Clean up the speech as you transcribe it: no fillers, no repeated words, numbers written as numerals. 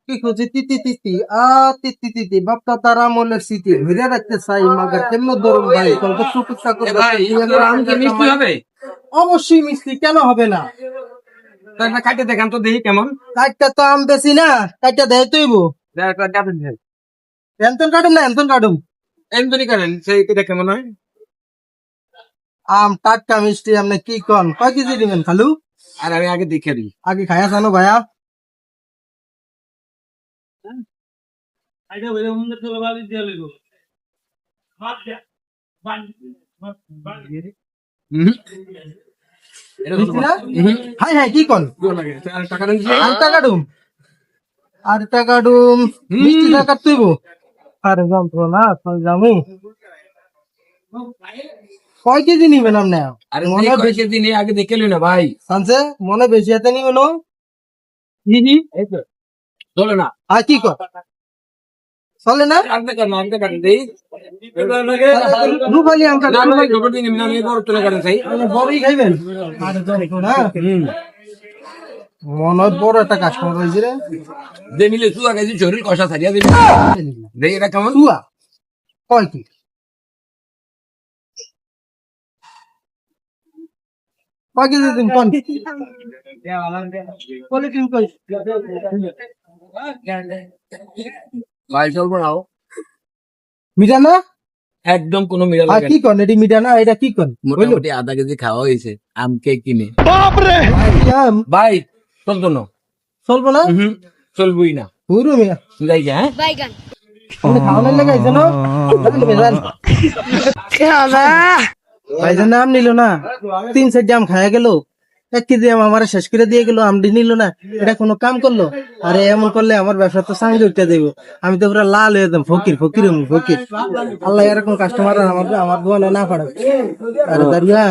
কি খুঁজি তিতি তিতি তিতি তিতি বাপটা তারা মনের স্মৃতি ধরে রাখতে চাই মাগার কেমন ধরুন ভাই কত চিকিৎসা করবে ভাই আম কি মিষ্টি হবে? অবশ্যই মিষ্টি কেন হবে না একটা কাটে দেখান তো দেখি কেমন। কাটটা তো আম বেশি না কাটটা দেয় তুইব এন্তন কাটুম না এন্তন কাটুম এমনি করেন সেই এটা কেমন হয়? আম টাটকা মিষ্টি আপনি কি কন কয় কেজি দিবেন খালু আর আমি আগে দেখে দিই। আগে খায়া জানো ভাইয়া মিষ্টি না হাই হাই কি কন টাকা দেন আরেকটা কাটুম আরেকটা কাটুম মিষ্টিটা কাটতেইব আরে যন্ত্রণা জামু কয় কেজি নিবেন আপনি আরে মনে মনে বেশি দিন আগে দেখে লই না ভাই। সানসে মনে বেশি হাতে নিবেন এই তো চলে না। আর কি কর চলে না আনতে কাটেন দেই। রুপালি আমটা না না খবর দিন না আমি বড় তুলে কাটেন চাই। বড়ই খাইবেন আরে যন্ত্রণা মনে হয় বড় একটা কাস্টমার হয়েছে রে দে মিলে সুয়া গাইছি শরীর কষা ছাড়িয়া দিবি। দেই এটা কেমন? তুয়া কয় কি কয় কেজি দিন কোন বলে কি কই ভাই চলবো নাও মিঠা না একদম কোনো মিলা আর লাগে কি কন এটি মিঠা না এটা কি কন মোটামুটি আধা কেজি খাওয়া হয়েছে আমকে কিনে। আম ভাই চলতো না। চলবো না চলবই না। পুরো মিয়া যাই গে হ্যাঁ আপনি খাওয়ানোর লাগাইছে না ভাইজান আম নিল না 3-4 আম খায়া গেল 1 কেজি আম আমার শেষ করে দিয়ে গেল আমটি নিল না এটা কোনো কাম করলো আরে এমন করলে আমার ব্যবসা তো সাঙ্গে উঠতে দেবো আমি তো পুরো লাল হয়ে যেতাম ফকির ফকির ফকির আল্লাহ এরকম কাস্টমার আমার দোকানে না পাঠাবে আরে দাঁড়িয়া